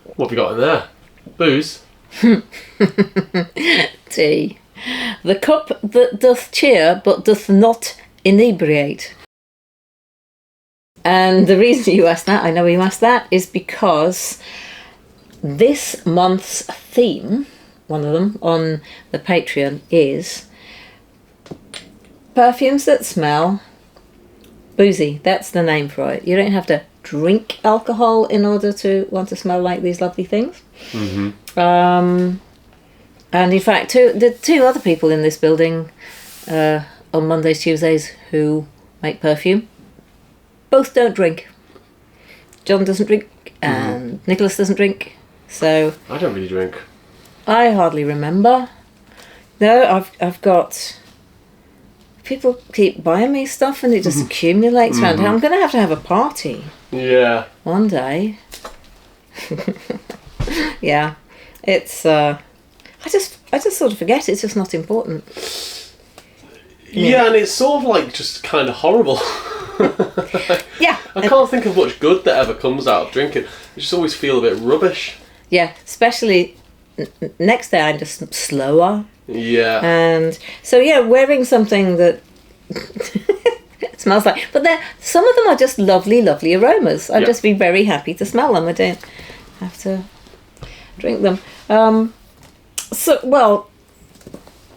What have we got in there? Booze? Tea. The cup that doth cheer but doth not inebriate. And the reason you asked that, I know you asked that, is because this month's theme, one of them on the Patreon, is perfumes that smell boozy. That's the name for it. You don't have to drink alcohol in order to want to smell like these lovely things. Mm-hmm. And in fact, the two other people in this building on Mondays, Tuesdays who make perfume both don't drink. John doesn't drink and Nicholas doesn't drink. So I don't really drink. I hardly remember. No, I've got... People keep buying me stuff and it just accumulates around. I'm going to have a party. Yeah. One day. Yeah. It's... I just sort of forget. It's just not important. Yeah, and it's sort of like just kind of horrible. Yeah. I can't think of much good that ever comes out of drinking. I just always feel a bit rubbish. Yeah, especially next day I'm just slower. Yeah. And so, yeah, wearing something that smells like... But some of them are just lovely, lovely aromas. I'd just be very happy to smell them. I don't have to drink them. So, well,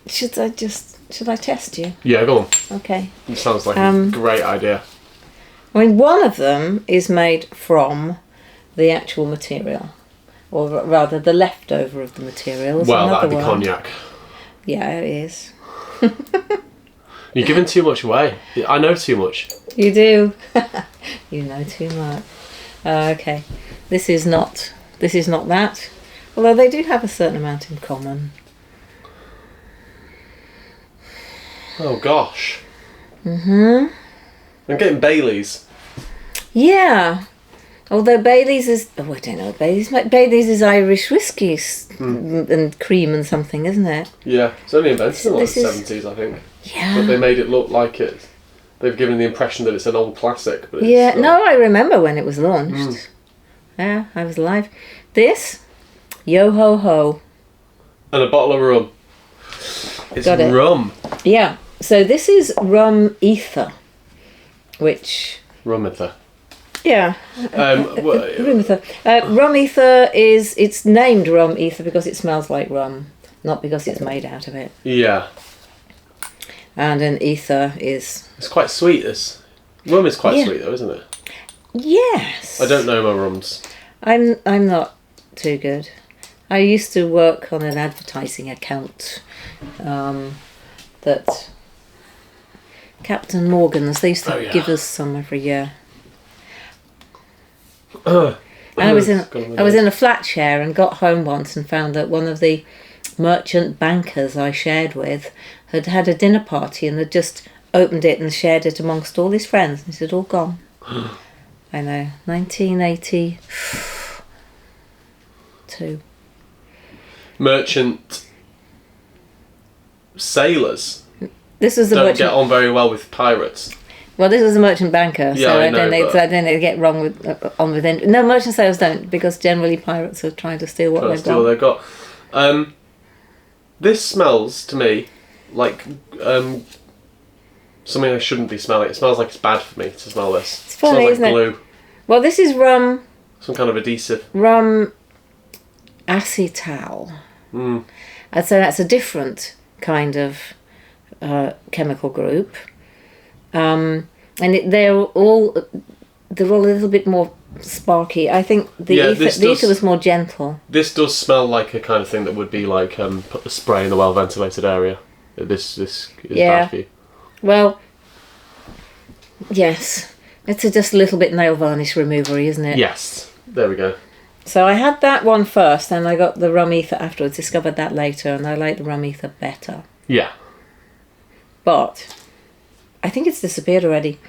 should I test you? Yeah, go on. Okay. It sounds like a great idea. I mean, one of them is made from the actual material, or rather the leftover of the material. Well, that'd be cognac. Yeah, it is. You're giving too much away. I know too much. You do. You know too much. Okay. This is not that. Although they do have a certain amount in common. Oh gosh. I'm getting Bailey's. Yeah. Although Bailey's is... Oh, I don't know what Bailey's... Bailey's is Irish whiskey and cream and something, isn't it? Yeah. It's only invented in the 70s, I think. Yeah. But they made it look like it. They've given the impression that it's an old classic. But yeah. No, I remember when it was launched. Yeah, I was alive. This... Yo ho ho. And a bottle of rum. It's Got it. rum. Yeah. So this is rum ether, which... Rum ether. Yeah. Rum ether. Rum ether is... It's named rum ether because it smells like rum, not because it's made out of it. Yeah. And an ether is... It's quite sweet, this. Rum is quite sweet though, isn't it? Yes. I don't know my rums. I'm not too good. I used to work on an advertising account that Captain Morgan's, they used to give us some every year. And I was in a flat share and got home once and found that one of the merchant bankers I shared with had had a dinner party and had just opened it and shared it amongst all his friends. And it had all gone. I know, 1982. Merchant sailors This was don't get on very well with pirates. Well, this was a merchant banker, Yeah, so I I don't know, think they get wrong with on with it. No, merchant sailors don't, because generally pirates are trying to steal what they've got. This smells to me like something I shouldn't be smelling. It smells like it's bad for me to smell this. It's funny, it smells like glue. it? Well, this is rum. Some kind of adhesive. Rum acetal. And so that's a different kind of chemical group. And they're all a little bit more sparky. I think the ether was more gentle. This does smell like a kind of thing that would be like put the spray in a well ventilated area. This is bad for you. Well, yes. It's just a little bit nail varnish removery, isn't it? Yes. There we go. So I had that one first, and I got the rum ether afterwards. Discovered that later, and I like the rum ether better. Yeah. But I think it's disappeared already.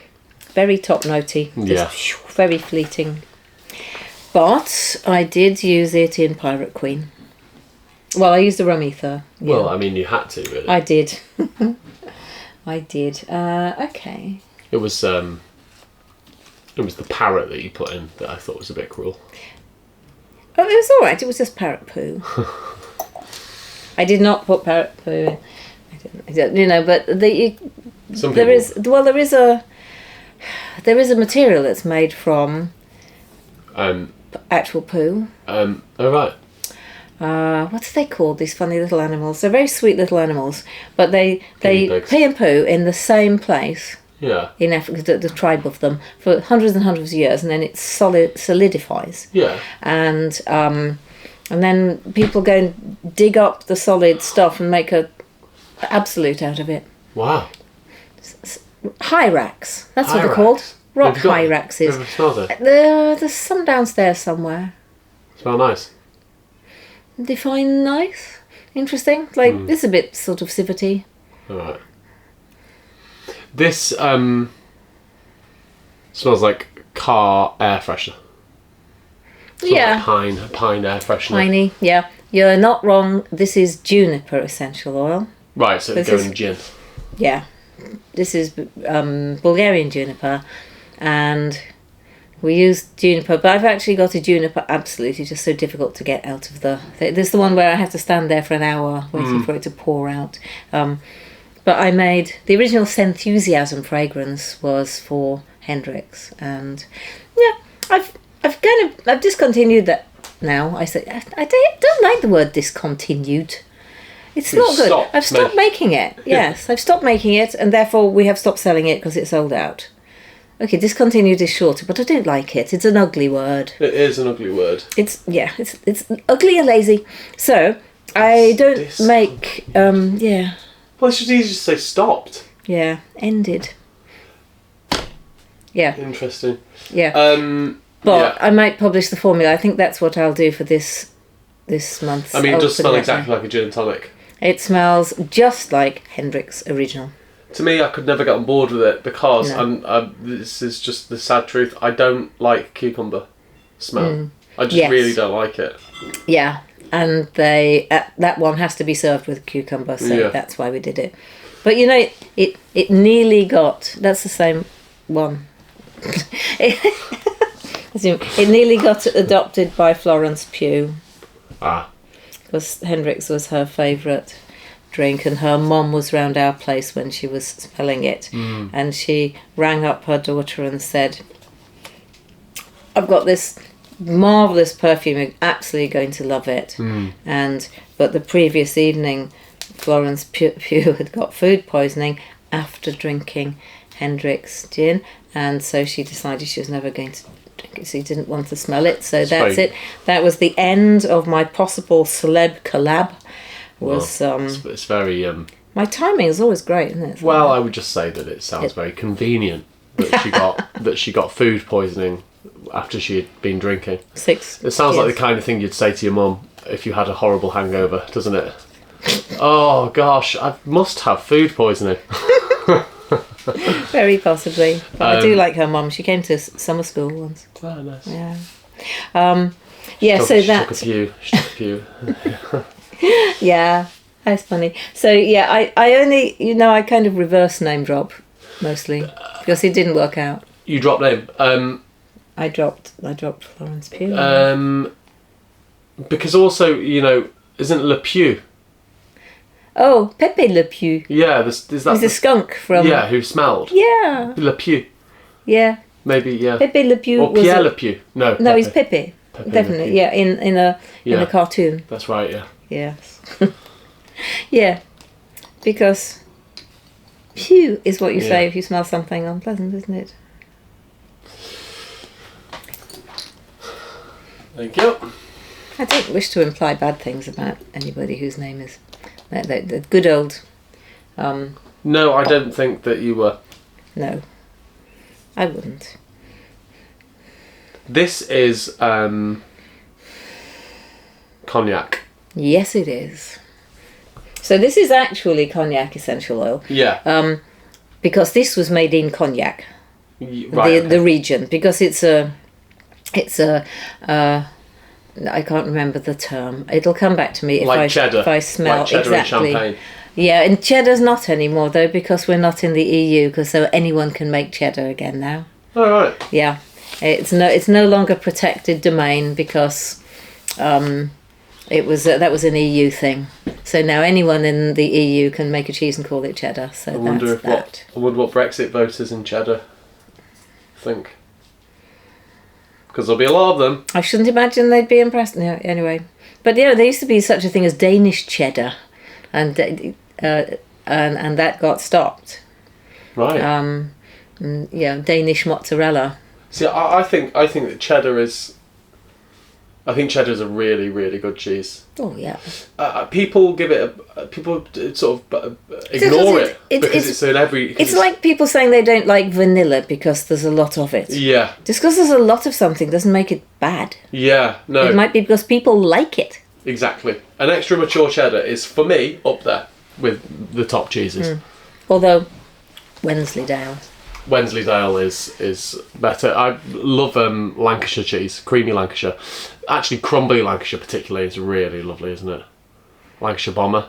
Very top notey. Just very fleeting. But I did use it in Pirate Queen. Well, I used the rum ether. Yeah. Well, I mean, you had to, really. I did. I did. Okay. It was the parrot that you put in that I thought was a bit cruel. Oh, it was all right. It was just parrot poo. I did not put parrot poo in. I don't, you know, but there is a material that's made from actual poo. Oh right. What are they called? These funny little animals. They're very sweet little animals, but they pee and poo in the same place. Yeah. In Africa, the tribe of them for hundreds and hundreds of years, and then it solidifies. Yeah. And then people go and dig up the solid stuff and make a absolute out of it. Wow. Hyrax. That's what they're called. Rock hyraxes. Have you smelled it? There's some downstairs somewhere. Smell nice. Define nice, interesting. Like this is a bit sort of civety. All right. This smells like car air freshener. Yeah. Like pine air freshener. Piney, yeah. You're not wrong. This is juniper essential oil. Right, so it's going gin. Yeah. This is Bulgarian juniper, and we use juniper, but I've actually got a juniper absolute. It's just so difficult to get out of the... This is the one where I have to stand there for an hour waiting for it to pour out. But I made... The original Scenthusiasm fragrance was for Hendrix, and yeah, I've discontinued that now. I say I don't like the word discontinued. It's not good. I've stopped making it. Yes, I've stopped making it, and therefore we have stopped selling it because it's sold out. Okay, discontinued is shorter, but I don't like it. It's an ugly word. It is an ugly word. It's ugly and lazy. So I don't make yeah. Well, it's just easy to say stopped. Yeah, ended. Yeah. Interesting. Yeah. But I might publish the formula. I think that's what I'll do for this month. I mean, it does smell exactly like a gin and tonic. It smells just like Hendrix original. To me, I could never get on board with it because this is just the sad truth. I don't like cucumber smell. I just really don't like it. Yeah, and that one has to be served with cucumber, so that's why we did it. But you know, it nearly got. That's the same one. It nearly got adopted by Florence Pugh. Ah. Because Hendrix was her favourite drink, and her mum was round our place when she was smelling it, and she rang up her daughter and said, I've got this marvellous perfume, you're absolutely going to love it. But the previous evening Florence Pugh had got food poisoning after drinking Hendrix gin, and so she decided she was never going to drink it. She didn't want to smell it, so that's it. That was the end of my possible celeb collab. It's very my timing is always great, isn't it? Well, I would just say that it sounds very convenient that she got food poisoning after she had been drinking. It sounds like the kind of thing you'd say to your mum if you had a horrible hangover, doesn't it? Oh gosh, I must have food poisoning. Very possibly. But I do like her mum. She came to summer school once. Oh, nice. Yeah. So that. She took a few. Yeah, that's funny. So yeah, I only, I kind of reverse name drop mostly because it didn't work out. You dropped name. I dropped Florence Pugh. Because also, isn't Le Pew? Oh, Pepe Le Pew. Yeah, is that he's a skunk from... Yeah, who smelled. Yeah. Le Pew. Yeah. Maybe, yeah. Pepe Le Pew. Or Pierre Le Pew. No, Pepe. He's Pepe. Definitely, yeah, in a cartoon. That's right, yeah. Yes. Yeah, because pew is what you say if you smell something unpleasant, isn't it? Thank you. I don't wish to imply bad things about anybody whose name is the good old. No, I don't think that you were. No, I wouldn't. This is cognac. Yes, it is. So this is actually cognac essential oil. Yeah. Because this was made in Cognac, the region. Because it's a I can't remember the term. It'll come back to me if I smell like cheddar exactly. And champagne. Yeah, and cheddar's not anymore though, because we're not in the EU. Because so anyone can make cheddar again now. All right. Yeah, it's no longer protected domain because It was that was an EU thing. So now anyone in the EU can make a cheese and call it cheddar. So I wonder that's I wonder what Brexit voters in cheddar think. Because there'll be a lot of them. I shouldn't imagine they'd be impressed. No, anyway. But there used to be such a thing as Danish cheddar, and that got stopped. Right. Danish mozzarella. See, I think that cheddar is. I think cheddar is a really, really good cheese. Oh yeah. People give it. People sort of ignore it because it's in every. It's like people saying they don't like vanilla because there's a lot of it. Yeah. Just because there's a lot of something doesn't make it bad. Yeah. No. It might be because people like it. Exactly. An extra mature cheddar is, for me, up there with the top cheeses. Although Wensleydale is better. I love Lancashire cheese, creamy Lancashire. Actually, crumbly Lancashire particularly is really lovely, isn't it? Lancashire bomber.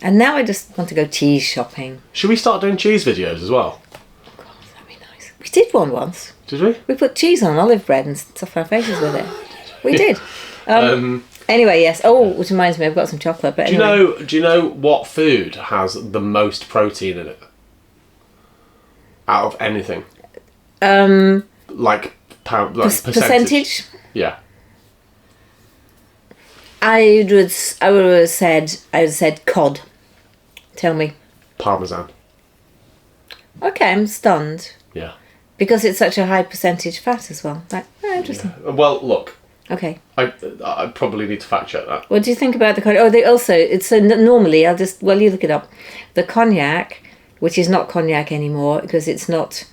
And now I just want to go cheese shopping. Should we start doing cheese videos as well? God, that'd be nice. We did one once. Did we? We put cheese on olive bread and stuff our faces with it. We did. Anyway, yes. Oh, which reminds me, I've got some chocolate. But anyway. Do you know what food has the most protein in it? Out of anything. Like percentage. Yeah. I would have said cod. Tell me. Parmesan. Okay, I'm stunned. Yeah. Because it's such a high percentage fat as well. Like, interesting. Yeah. Well, look. Okay. I probably need to fact check that. What do you think about the cognac? Oh, it's normally you look it up. The cognac, which is not cognac anymore because it's not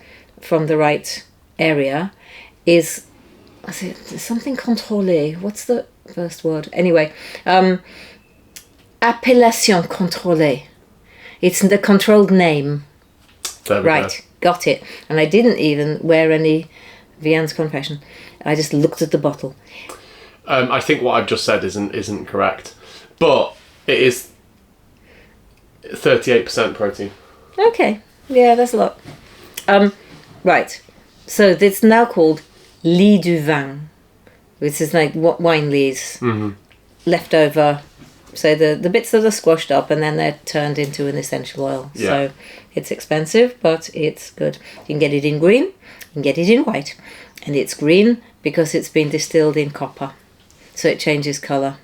from the right area, is something contrôlé. What's the first word? Anyway, appellation contrôlée. It's the controlled name. Right, got it. And I didn't even wear any Vian's confession. I just looked at the bottle. I think what I've just said isn't correct, but it is 38% protein. Okay, yeah, that's a lot. Right, so it's now called lit du vin, which is like wine lees left over. So the bits that are squashed up and then they're turned into an essential oil. Yeah. So it's expensive, but it's good. You can get it in green, you can get it in white, and it's green because it's been distilled in copper, so it changes colour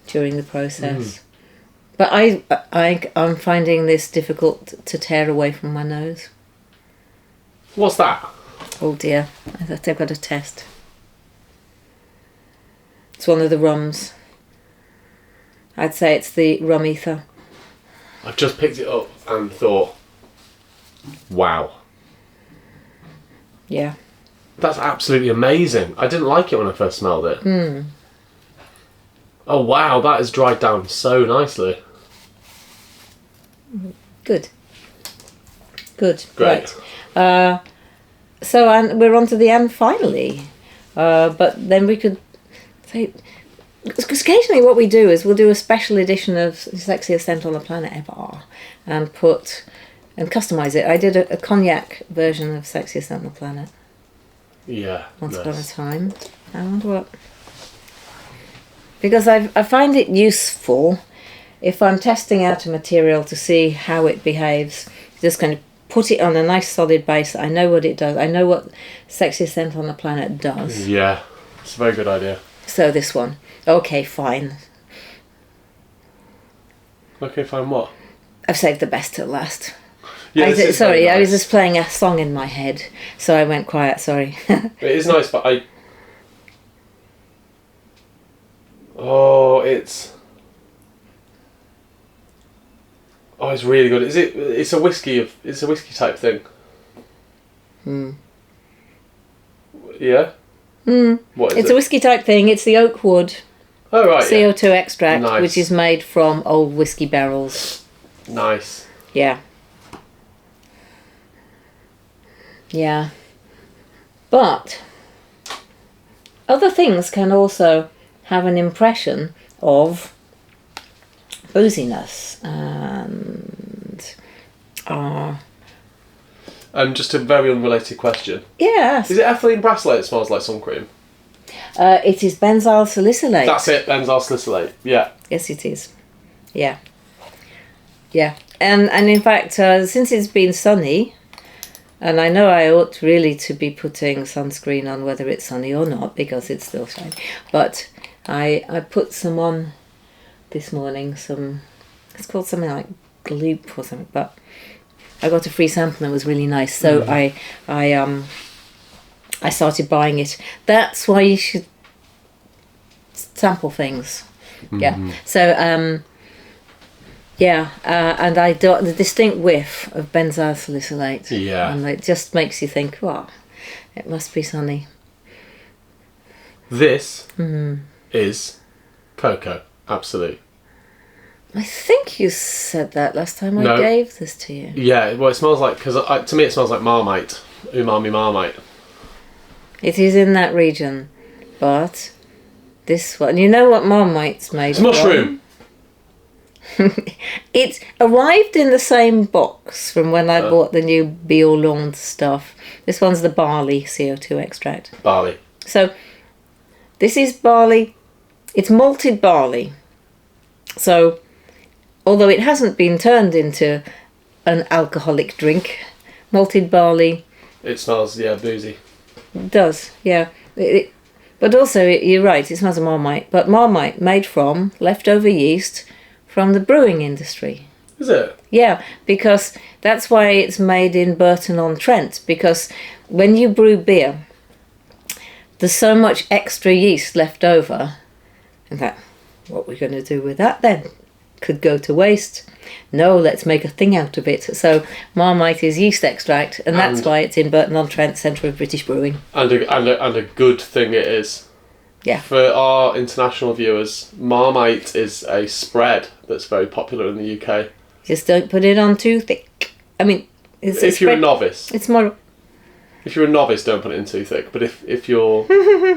during the process. But I'm finding this difficult to tear away from my nose. What's that? Oh dear, I think I've got a test. It's one of the rums. I'd say it's the rum ether. I've just picked it up and thought, wow. Yeah. That's absolutely amazing. I didn't like it when I first smelled it. Oh wow, that has dried down so nicely. Good. Great. Right. So we're on to the end finally. But then we could say, because occasionally what we do is we'll do a special edition of Sexiest Scent on the Planet ever and customise it. I did a cognac version of Sexiest Scent on the Planet. Yeah. Once upon a time. I wonder what. Because I find it useful if I'm testing out a material to see how it behaves. Just kind of put it on a nice solid base. I know what it does. I know what Sexiest Scent on the Planet does. Yeah, it's a very good idea. So this one. Okay, fine. Okay, fine what? I've saved the best till last. Yeah, I was just playing a song in my head, so I went quiet, sorry. It is nice, but it's really good. It's a whiskey type thing. Yeah? What is it? It's a whiskey type thing. It's the oak wood. Oh, right. CO2 extract, nice. Which is made from old whiskey barrels. Nice. Yeah. Yeah. But other things can also have an impression of booziness and just a very unrelated question. Yes. Is it ethylene bracelet that smells like sun cream? It is benzyl salicylate. That's it, benzyl salicylate. Yeah. Yes, it is. Yeah. Yeah. And in fact, since it's been sunny, and I know I ought really to be putting sunscreen on whether it's sunny or not because it's still shiny, but I put some on this morning. It's called something like Gloop or something, but I got a free sample and it was really nice. So I started buying it. That's why you should sample things. Yeah. So and I got the distinct whiff of benzyl salicylate. Yeah. And it just makes you think, wow, it must be sunny. This is cocoa. Absolute. I think you said that last time I gave this to you. Yeah, well, it smells like, because to me it smells like Marmite. Umami Marmite. It is in that region, but this one, you know what Marmite's made It's mushroom. It arrived in the same box from when I bought the new Bioland stuff. This one's the barley CO2 extract. Barley. So this is barley. It's malted barley. So although it hasn't been turned into an alcoholic drink, malted barley. It smells, boozy. It does, yeah. But also, you're right, it smells of Marmite. But Marmite made from leftover yeast from the brewing industry. Is it? Yeah, because that's why it's made in Burton-on-Trent. Because when you brew beer, there's so much extra yeast left over. And that, what we're going to do with that then? Could go to waste. No, let's make a thing out of it. So Marmite is yeast extract, and that's why it's in Burton-on-Trent, Centre of British Brewing. And a good thing it is. Yeah. For our international viewers, Marmite is a spread that's very popular in the UK. Just don't put it on too thick. I mean, if you're a novice. It's more... If you're a novice, don't put it in too thick. But if you're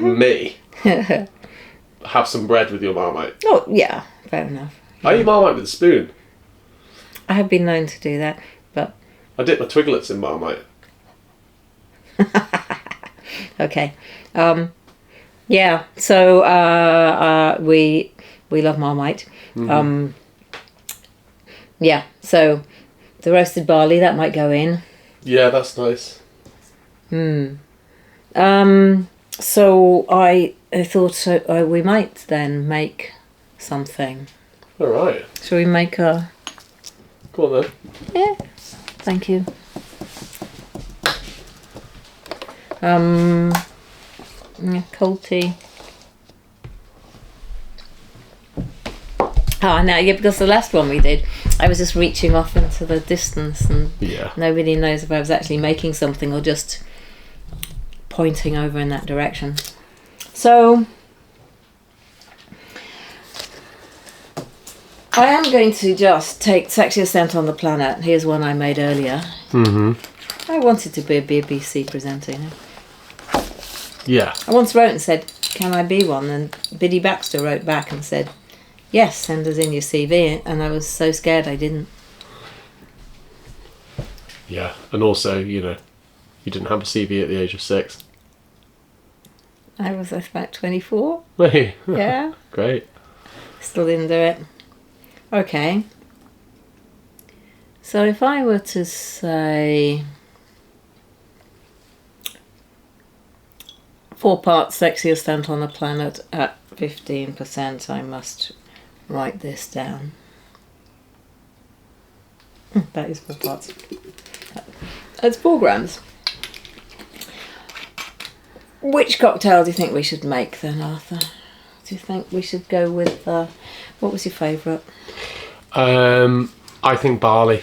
me, have some bread with your Marmite. Oh, yeah, fair enough. I eat Marmite with a spoon. I have been known to do that, but... I dip my Twiglets in Marmite. Okay. Yeah, so we love Marmite. Yeah, so the roasted barley, that might go in. Yeah, that's nice. So I thought we might then make something. All right. Shall we make a... Go on then. Yeah, thank you. Cold tea. Now, yeah, because the last one we did, I was just reaching off into the distance and nobody knows if I was actually making something or just pointing over in that direction. So, I am going to just take Sexiest Scent on the Planet. Here's one I made earlier. I wanted to be a BBC presenter, you know. Yeah. I once wrote and said, can I be one? And Biddy Baxter wrote back and said, yes, send us in your CV. And I was so scared I didn't. Yeah, and also, you didn't have a CV at the age of 6. I was about 24. Hey. Yeah. Great. Still didn't do it. Okay. So if I were to say 4 parts Sexiest Scent on the Planet at 15%, I must write this down. That is 4 parts. It's 4 grams. Which cocktail do you think we should make then, Arthur? Do you think we should go with... what was your favourite? I think barley.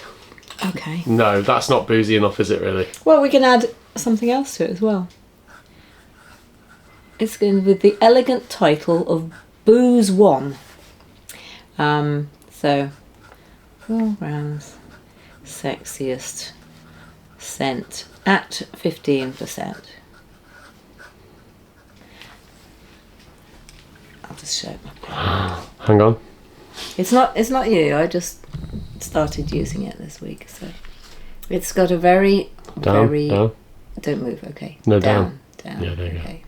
Okay. No, that's not boozy enough, is it really? Well, we can add something else to it as well. It's going with the elegant title of Booze 1. So 4 grams Sexiest Scent at 15%. I'll just show my pen. Hang on. It's not you. I just started using it this week, so it's got a very down. don't move. Okay. No, down. Yeah, there you okay.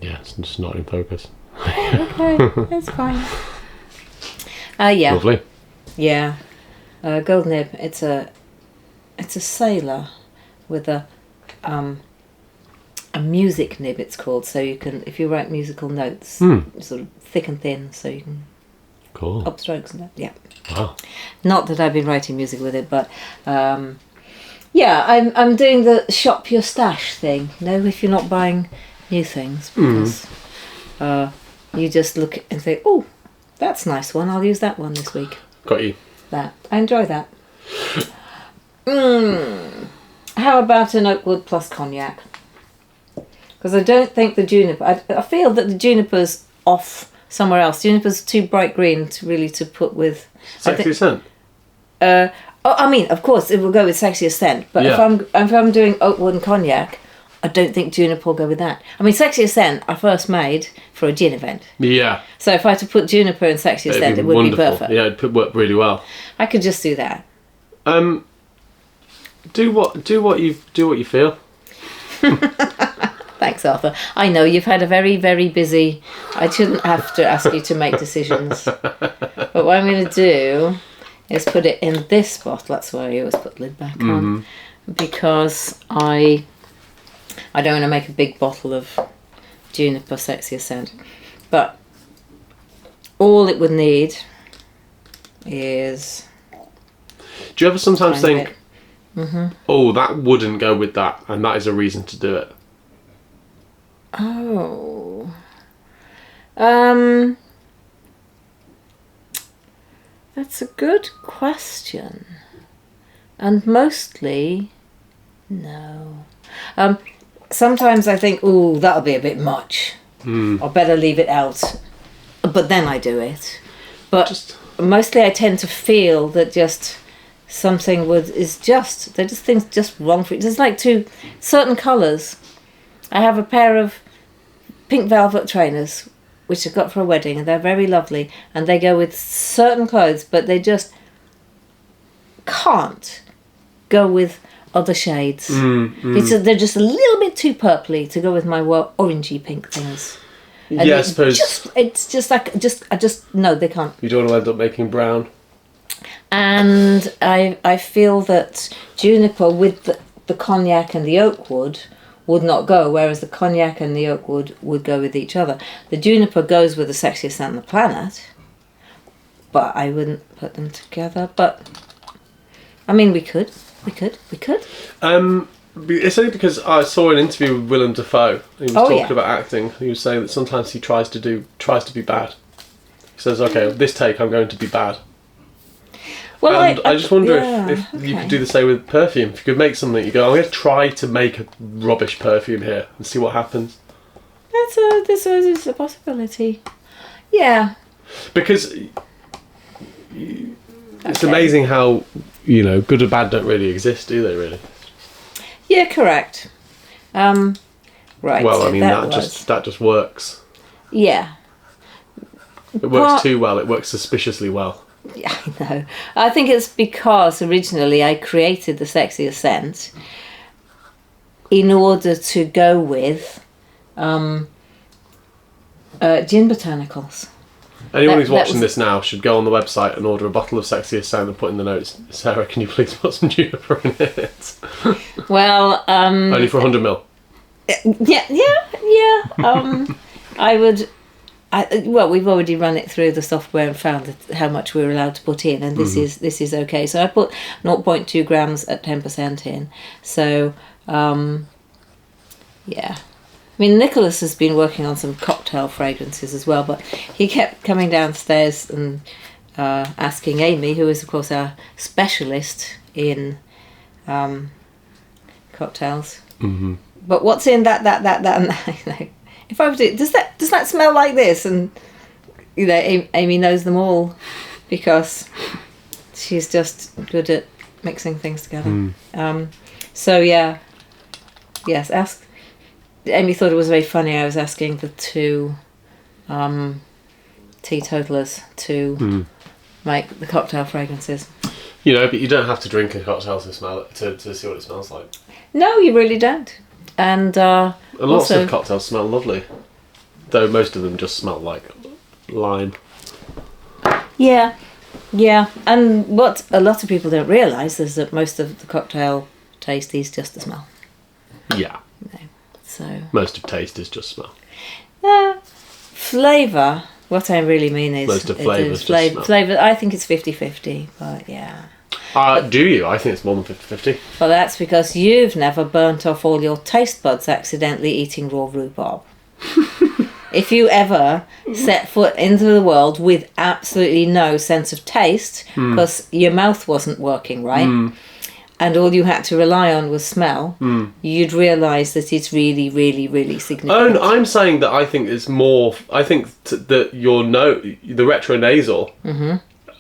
Yeah, it's just not in focus. Okay, that's fine. Yeah. Lovely. Yeah. Gold nib. It's a sailor with a music nib. It's called. So you can, if you write musical notes, sort of thick and thin, so you can. Cool. Upstrokes and that. Yeah. Wow. Not that I've been writing music with it, but yeah, I'm doing the shop your stash thing. You know, if you're not buying new things, because you just look and say, oh, that's a nice one. I'll use that one this week. Got you. That I enjoy that. How about an oakwood plus cognac? Because I don't think the juniper. I feel that the juniper's off somewhere else. Juniper's too bright green to put with. Sexiest Scent. I mean, of course, it will go with Sexiest Scent. But if I'm doing oakwood and cognac, I don't think juniper will go with that. I mean, Sexiest Scent I first made for a gin event. Yeah. So if I had to put juniper and Sexiest Scent, it would be perfect. Yeah, it'd work really well. I could just do that. Do what you feel. Thanks, Arthur. I know you've had a very, very busy. I shouldn't have to ask you to make decisions. But what I'm going to do is put it in this bottle. That's why I always put the lid back on, because I don't want to make a big bottle of juniper Sexiest Scent. But all it would need is. Do you ever sometimes think, oh, that wouldn't go with that, and that is a reason to do it? Oh. That's a good question. And mostly, no. Sometimes I think, ooh, that'll be a bit much. I better leave it out. But then I do it. But mostly I tend to feel that just something they're just things just wrong for it. There's like two certain colours. I have a pair of pink velvet trainers which I got for a wedding, and they're very lovely, and they go with certain clothes, but they just can't go with other shades. They're just a little bit too purpley to go with my orangey pink things. And I suppose it's just like no, they can't. You don't want to end up making brown. And I feel that juniper with the cognac and the oakwood would not go, whereas the cognac and the oakwood would go with each other. The juniper goes with the Sexiest Scent on the planet, but I wouldn't put them together. But I mean, we could. It's only because I saw an interview with Willem Dafoe. He was talking about acting. He was saying that sometimes he tries to be bad. He says, "Okay, this take I'm going to be bad." Well, and I just wonder if you could do the same with perfume. If you could make something, you go, I'm going to try to make a rubbish perfume here and see what happens. This is a possibility. Yeah. Because it's amazing how, good or bad don't really exist, do they, really? Yeah, correct. Right. Well, I mean, that just works. Yeah. It works too well. It works suspiciously well. Yeah, I know. I think it's because originally I created the Sexiest Scent in order to go with gin botanicals. Anyone who's watching this now should go on the website and order a bottle of Sexiest Scent and put in the notes, Sarah, can you please put some juniper in it? Well, only for 100ml. Yeah. I would. We've already run it through the software and found how much we're allowed to put in, and this is okay. So I put 0.2 grams at 10% in. So, yeah. I mean, Nicholas has been working on some cocktail fragrances as well, but he kept coming downstairs and asking Amy, who is of course our specialist in cocktails. But what's in that, and that? If I was to, does that smell like this? And Amy knows them all because she's just good at mixing things together. So yeah, yes. Amy thought it was very funny. I was asking the two teetotalers to make the cocktail fragrances. But you don't have to drink a cocktail to smell it to see what it smells like. No, you really don't. And lots of cocktails smell lovely. though most of them just smell like lime. Yeah, and what a lot of people don't realise is that most of the cocktail taste is just the smell. Yeah. So most of taste is just smell. Flavour, what I really mean is... Most of flavour is just smell. Flavour, I think it's 50-50, but yeah. Do you? I think it's more than 50-50. Well, that's because you've never burnt off all your taste buds accidentally eating raw rhubarb. If you ever set foot into the world with absolutely no sense of taste, because your mouth wasn't working right, and all you had to rely on was smell, you'd realise that it's really, really, really significant. Oh, I'm saying that I think it's more... I think that the retronasal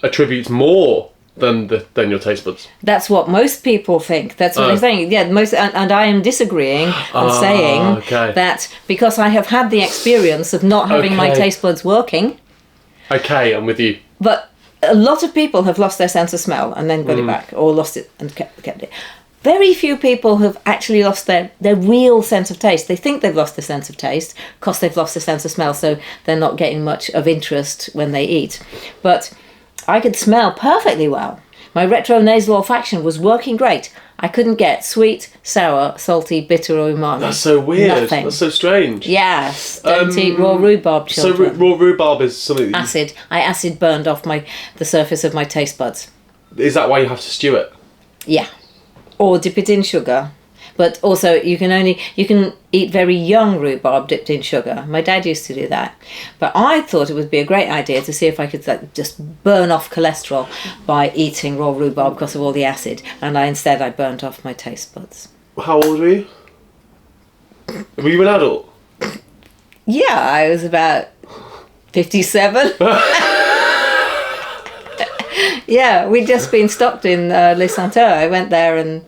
attributes more than your taste buds. That's what most people think. That's what I'm saying. Yeah, and I am disagreeing and saying that because I have had the experience of not having my taste buds working. Okay, I'm with you. But a lot of people have lost their sense of smell and then got it back, or lost it and kept it. Very few people have actually lost their real sense of taste. They think they've lost their sense of taste because they've lost their sense of smell, so they're not getting much of interest when they eat. But I could smell perfectly well. My retronasal olfaction was working great. I couldn't get sweet, sour, salty, bitter, or umami. That's so weird. Nothing. That's so strange. Yes. Don't eat raw rhubarb, children. So raw rhubarb is something... Acid. I acid burned off the surface of my taste buds. Is that why you have to stew it? Yeah. Or dip it in sugar. But also, you can eat very young rhubarb dipped in sugar. My dad used to do that. But I thought it would be a great idea to see if I could just burn off cholesterol by eating raw rhubarb because of all the acid. And instead I burnt off my taste buds. How old were you? Were you an adult? Yeah, I was about 57. Yeah, we'd just been stopped in Les Senteurs. I went there and...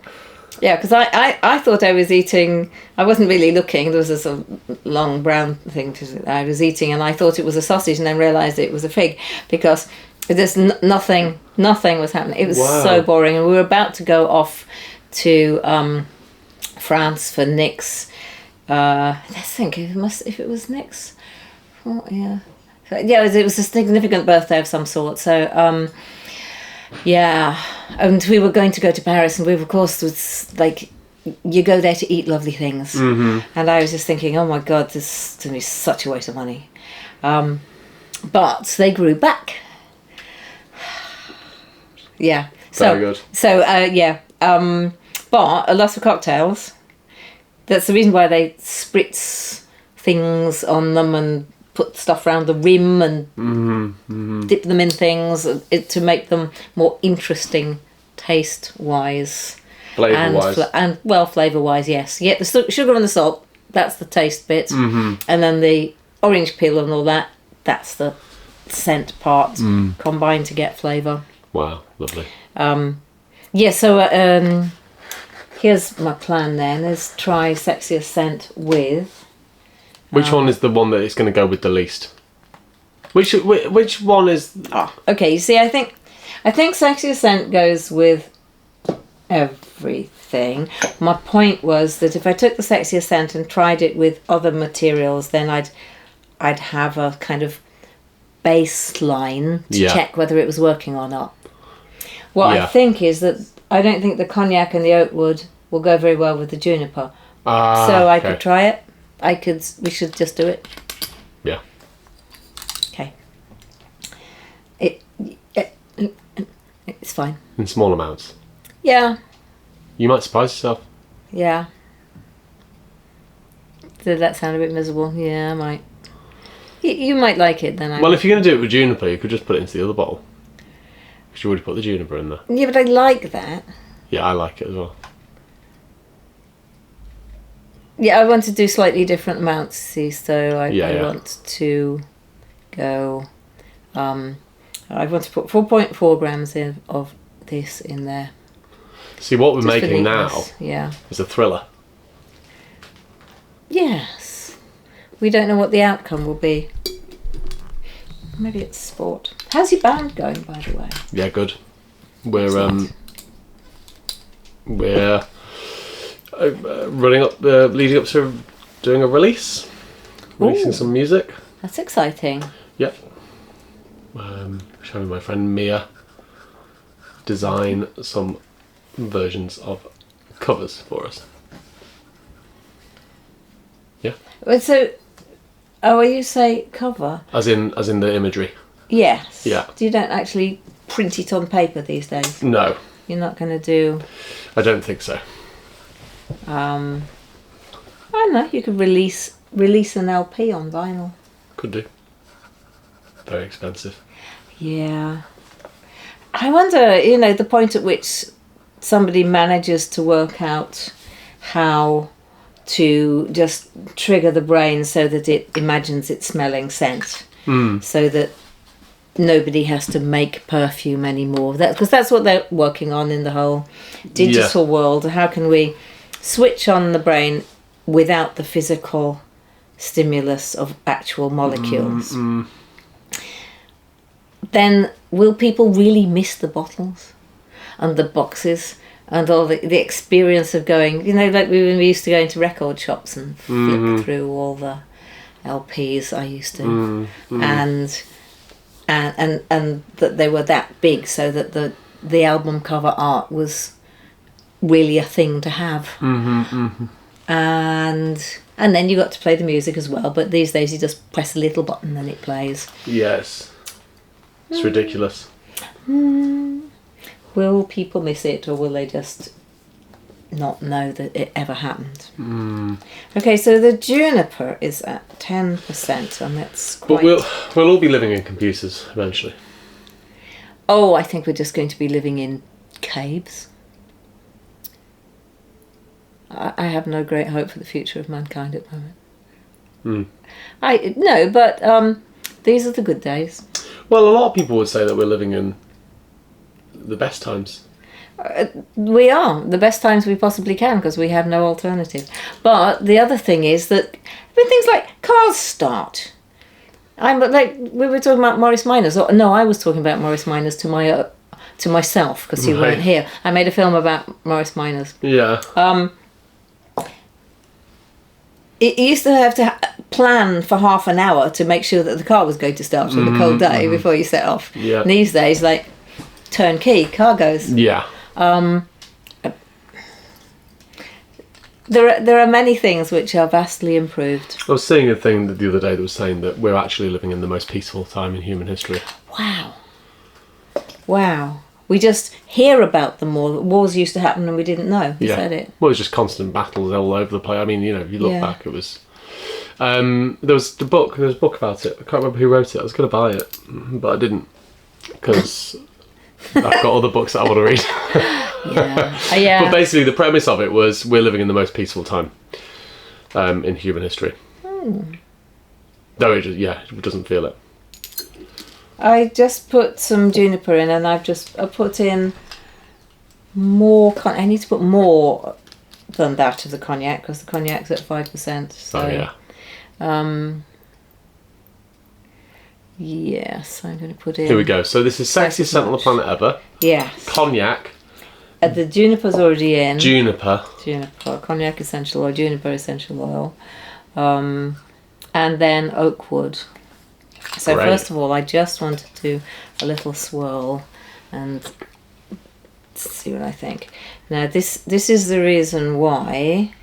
Yeah, because I thought I was eating... I wasn't really looking. There was this sort of long brown thing I was eating, and I thought it was a sausage and then realised it was a fig because there's nothing was happening. It was so boring. And we were about to go off to France for Nick's... let's think, if it was Nick's... Oh, yeah. Yeah, it was a significant birthday of some sort. So... yeah, and we were going to go to Paris, and we, of course, was like, you go there to eat lovely things. And I was just thinking, oh my God, this is going to be such a waste of money. But they grew back. Yeah. Very good. So, but a lot of cocktails, that's the reason why they spritz things on them and put stuff around the rim and dip them in things to make them more interesting taste-wise. Flavour-wise. Flavour-wise, yes. Yeah, the sugar and the salt, that's the taste bit. And then the orange peel and all that, that's the scent part combined to get flavour. Wow, lovely. So here's my plan then, is try Sexiest Scent with... Which one is the one that is going to go with the least? Which one is... Okay, you see, I think Sexiest Scent goes with everything. My point was that if I took the Sexiest Scent and tried it with other materials, then I'd have a kind of baseline to check whether it was working or not. What I think is that I don't think the cognac and the oak wood will go very well with the juniper. So I could try it. We should just do it. Yeah. Okay. It's fine. In small amounts. Yeah. You might surprise yourself. Yeah. Did that sound a bit miserable? Yeah, I might. You might like it then. Well, if you're going to do it with juniper, you could just put it into the other bottle. Because you already put the juniper in there. Yeah, but I like that. Yeah, I like it as well. Yeah, I want to do slightly different amounts, see, so I want to go... I want to put 4.4 grams of this in there. See, what we're making now is a thriller. Yes. We don't know what the outcome will be. Maybe it's sport. How's your band going, by the way? Yeah, good. We're running up, leading up to doing a release. releasing some music. That's exciting. Yep. Showing my friend Mia design some versions of covers for us. Yeah. So, when you say cover, as in the imagery. Yes. Yeah. You don't actually print it on paper these days. No. You're not going to do. I don't think so. I don't know. You could release an LP on vinyl. Could do. Very expensive. Yeah. I wonder, the point at which somebody manages to work out how to just trigger the brain so that it imagines it's smelling scent. So that nobody has to make perfume anymore. Because that's what they're working on in the whole digital world. How can we switch on the brain without the physical stimulus of actual molecules? Then will people really miss the bottles and the boxes and all the experience of going, like when we used to go into record shops and flip through all the LPs I used to, and that they were that big so that the album cover art was really a thing to have. And then you got to play the music as well, but these days you just press a little button and it plays. Yes. It's ridiculous. Will people miss it, or will they just not know that it ever happened? Okay, so the juniper is at 10%, and that's quite... But we'll all be living in computers eventually. Oh, I think we're just going to be living in caves. I have no great hope for the future of mankind at the moment. But these are the good days. Well, a lot of people would say that we're living in the best times. We are the best times we possibly can because we have no alternative. But the other thing is that things like cars start. We were talking about Morris Minors. No, I was talking about Morris Minors to myself because you weren't here. I made a film about Morris Minors. Yeah. It used to have to plan for half an hour to make sure that the car was going to start on a cold day before you set off. Yeah. And these days, turnkey, car goes. Yeah. There are many things which are vastly improved. I was seeing a thing the other day that was saying that we're actually living in the most peaceful time in human history. Wow. We just hear about them more. Wars used to happen and we didn't know. You said it. Well, it was just constant battles all over the place. I mean, if you look back, it was... there was a book about it. I can't remember who wrote it. I was going to buy it, but I didn't because I've got other books that I want to read. Yeah. But basically, the premise of it was we're living in the most peaceful time in human history. Though it doesn't feel it. I just put some juniper in, and I put in more. I need to put more than that of the cognac because the cognac's at 5%. So, yes, I'm going to put in. Here we go. So this is Sexiest Scent on the Planet Ever. Yes. Cognac. The juniper's already in. Juniper, cognac essential oil, juniper essential oil, and then oak wood. So Great. First of all, I just want to do a little swirl and see what I think. Now this is the reason why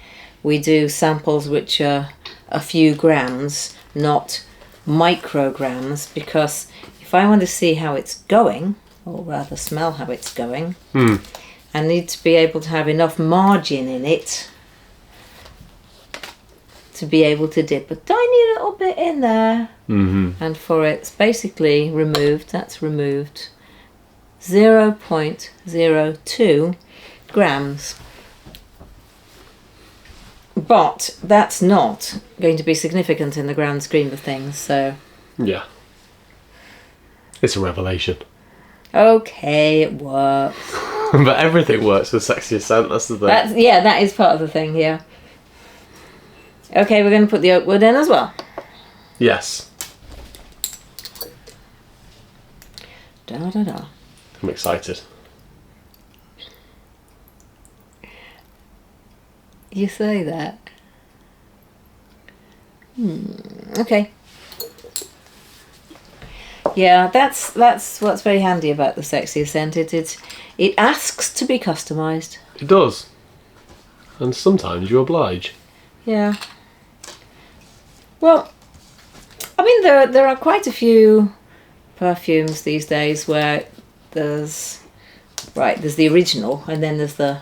we do samples which are a few grams, not micrograms, because if I want to see how it's going, or rather smell how it's going, I need to be able to have enough margin in it to be able to dip a tiny little bit in there. And for it's basically removed, that's removed 0.02 grams. But that's not going to be significant in the grand scheme of things, so... Yeah. It's a revelation. Okay, it works. But everything works with Sexiest Scent, that's the thing. That is part of the thing, yeah. Okay, we're going to put the oak wood in as well. Yes. Da da da. I'm excited. You say that. Okay. Yeah, that's what's very handy about the Sexiest Scent. It asks to be customised. It does. And sometimes you oblige. Yeah. Well, I mean, there are quite a few perfumes these days where there's the original, and then there's the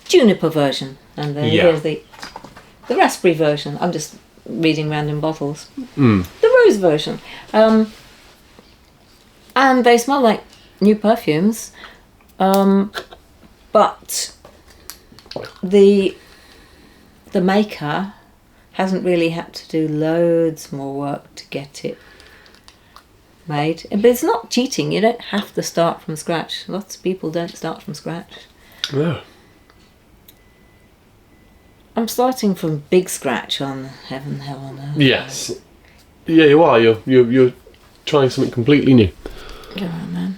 juniper version, and then here's the raspberry version. I'm just reading random bottles. The rose version, and they smell like new perfumes, but the maker hasn't really had to do loads more work to get it made. But it's not cheating. You don't have to start from scratch. Lots of people don't start from scratch. Yeah. I'm starting from big scratch on Heaven, Hell and Earth. Yes. Yeah, you are. You're trying something completely new. Go on, man.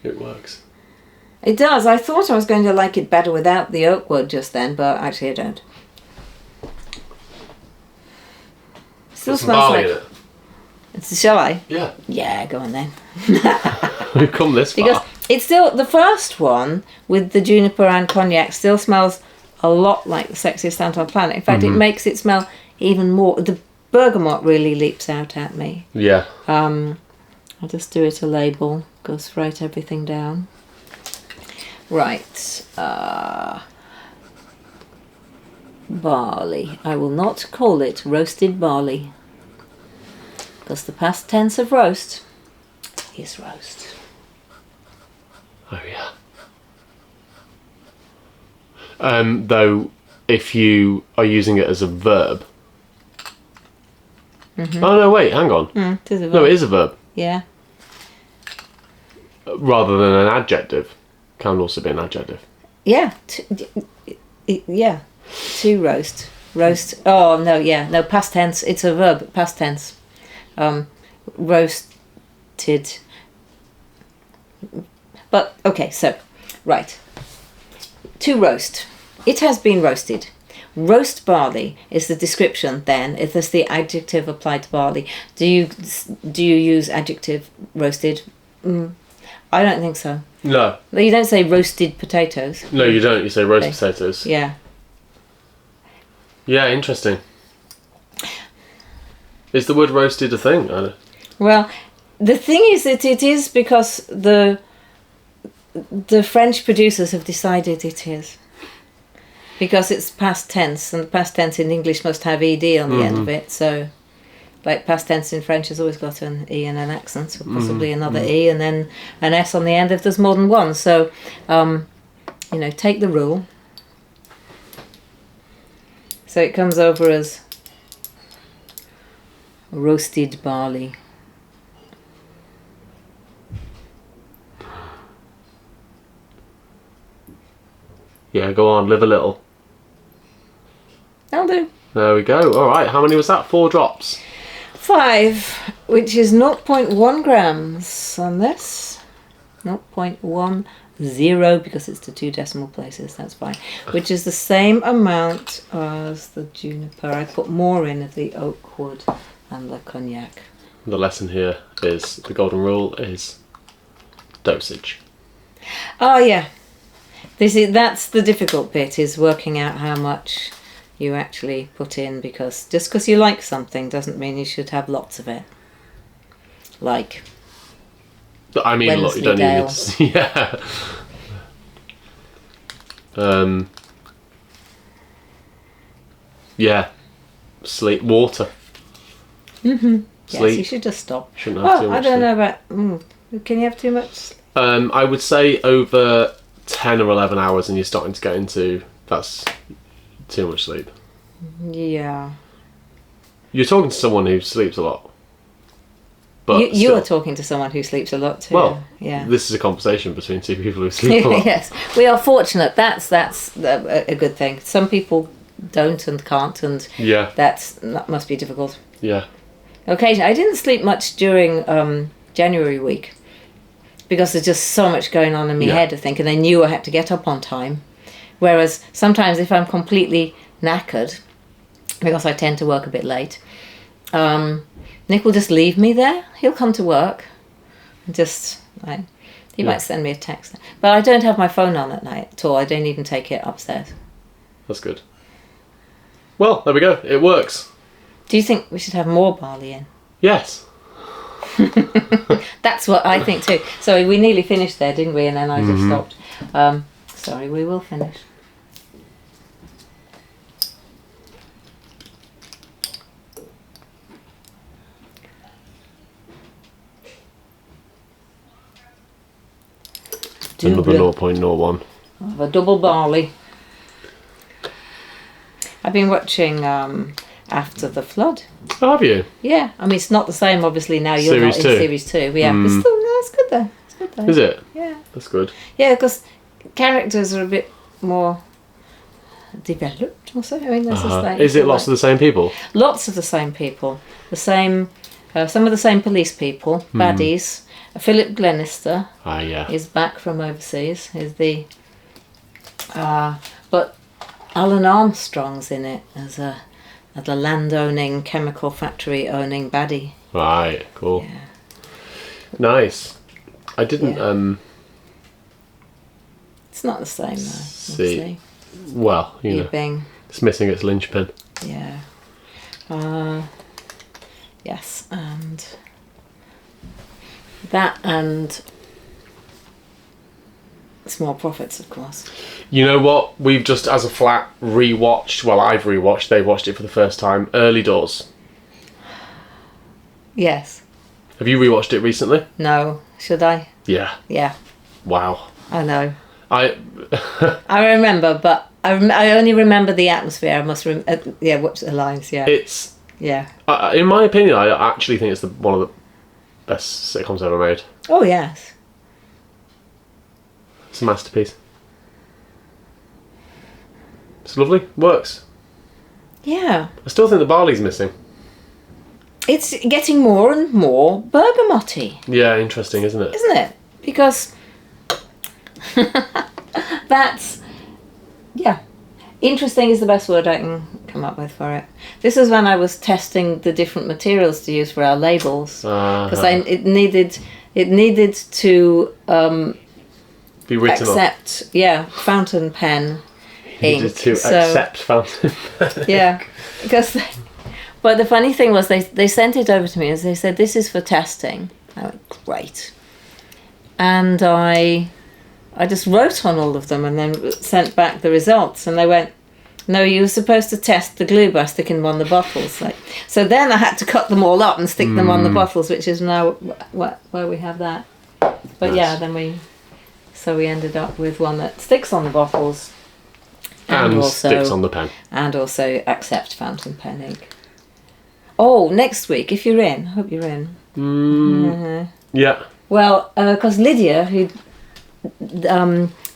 It works. It does. I thought I was going to like it better without the oak wood just then, but actually I don't. Still smells like... Shall I? Yeah. Yeah, go on then. We've come this far. Because it's still... The first one with the juniper and cognac still smells a lot like the Sexiest Scent on the planet. In fact, it makes it smell even more... The bergamot really leaps out at me. Yeah. I'll just do it a label. Goes write everything down. Right. Barley. I will not call it roasted barley, because the past tense of roast is roast. Oh yeah. Though, if you are using it as a verb. Oh no! Wait, hang on. It is a verb. No, it is a verb. Yeah. Rather than an adjective. Can also be an adjective. Yeah. Yeah. To roast. Roast. Oh no. Yeah. No. Past tense. It's a verb. Past tense. Roasted. But okay. So, right. To roast. It has been roasted. Roast barley is the description. Then, if there's the adjective applied to barley, do you use adjective roasted? I don't think so. No. You don't say roasted potatoes. No, you don't. You say roast potatoes. Yeah. Yeah, interesting. Is the word roasted a thing? Well, the thing is that it is because the French producers have decided it is. Because it's past tense, and the past tense in English must have ed on the end of it, so... Like past tense in French has always got an E and an accent, so possibly another E and then an S on the end if there's more than one. So, take the rule. So it comes over as roasted barley. Yeah, go on, live a little. That'll do. There we go. All right, how many was that? 4 drops. 5, which is 0.1 grams on this. 0.10 because it's the 2 decimal places, that's fine. Which is the same amount as the juniper. I put more in of the oak wood and the cognac. The lesson here is, the golden rule is dosage. Oh yeah. That's the difficult bit, is working out how much you actually put in, because just because you like something doesn't mean you should have lots of it. Like, I mean, look, you don't need to. Yeah. Yeah. Sleep, water. Sleep. Yes, you should just stop. Shouldn't have too much. I don't know about. Can you have too much? I would say over 10 or 11 hours, and you're starting to get into that's too much sleep. Yeah. You're talking to someone who sleeps a lot. But you are talking to someone who sleeps a lot too. Well, yeah. This is a conversation between 2 people who sleep a lot. Yes, we are fortunate. That's a good thing. Some people don't and can't, and that must be difficult. Yeah. Occasionally, I didn't sleep much during January week, because there's just so much going on in my head, I think, and I knew I had to get up on time. Whereas sometimes if I'm completely knackered, because I tend to work a bit late, Nick will just leave me there. He'll come to work and just, he might send me a text. But I don't have my phone on at night at all. I don't even take it upstairs. That's good. Well, there we go. It works. Do you think we should have more barley in? Yes. That's what I think too. Sorry, we nearly finished there, didn't we? And then I just stopped. Sorry, we will finish. Another 0.01. Of a double barley. I've been watching After the Flood. Oh, have you? Yeah, I mean it's not the same. Obviously now you're Series not 2. in Series 2. Yeah, but still, no, it's good though. It's good though. Is it? Yeah. That's good. Yeah, because characters are a bit more developed or so. I mean, that's just like, is it lots of the same people? Lots of the same people. The same, some of the same police people, baddies. Philip Glenister is back from overseas. Is the but Alan Armstrong's in it as a land-owning, chemical factory-owning baddie. Right, cool. Yeah. Nice. I didn't It's not the same though. see. Obviously. Well, you know, Bing. it's missing its linchpin. Yeah. Yes, and that and Small Profits, of course. You know what? We've just, as a flat, rewatched. Well, I've rewatched. They watched it for the first time. Early Doors. Yes. Have you rewatched it recently? No. Should I? Yeah. Yeah. Wow. I know. I remember, but I only remember the atmosphere. I must watch the lines. Yeah. It's. Yeah. In my opinion, I actually think it's one of the best sitcoms ever made. Oh yes. It's a masterpiece. It's lovely. Works. Yeah. I still think the barley's missing. It's getting more and more bergamotty. Yeah, interesting, isn't it? Isn't it? Because that's interesting is the best word I can come up with for it. This is when I was testing the different materials to use for our labels because it needed to be written accept fountain pen ink. Needed to accept fountain pen. Yeah, because. But the funny thing was they sent it over to me and they said, this is for testing. I went, great. And I just wrote on all of them and then sent back the results. And they went, no, you were supposed to test the glue by sticking them on the bottles. So then I had to cut them all up and stick them on the bottles, which is now where we have that. But nice. Yeah, then we ended up with one that sticks on the bottles. And also sticks on the pen. And also accept fountain pen ink. Oh, next week, if you're in. I hope you're in. Yeah. Well, because Lydia, who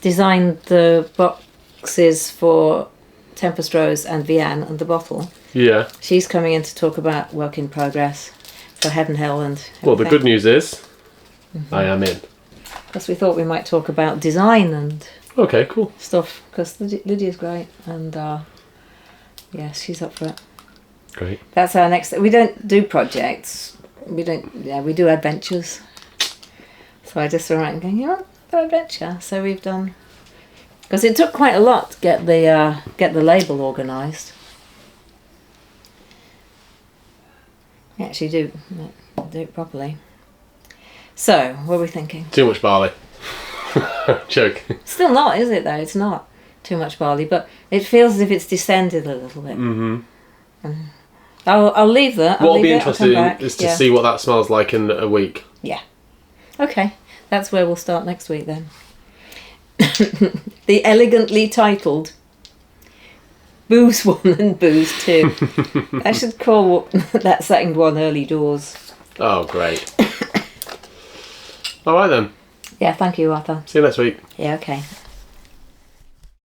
designed the boxes for Tempest Rose and Vianne and the bottle, she's coming in to talk about work in progress for Head and Hell and everything. Well, the good news is I am in. Because we thought we might talk about design and cool stuff, because Lydia's great and she's up for it. Great. That's our next. We don't do projects. We do adventures. So I just went going, for adventure. So we've done, because it took quite a lot to get the label organised. We actually do it properly. So what are we thinking? Too much barley. Joke. Still not, is it though? It's not too much barley, but it feels as if it's descended a little bit. I'll leave that. What will be interesting is to see what that smells like in a week. Yeah. Okay. That's where we'll start next week then. The elegantly titled Booze 1 and Booze 2. I should call that second one Early Doors. Oh, great. All right then. Yeah, thank you, Arthur. See you next week. Yeah, okay.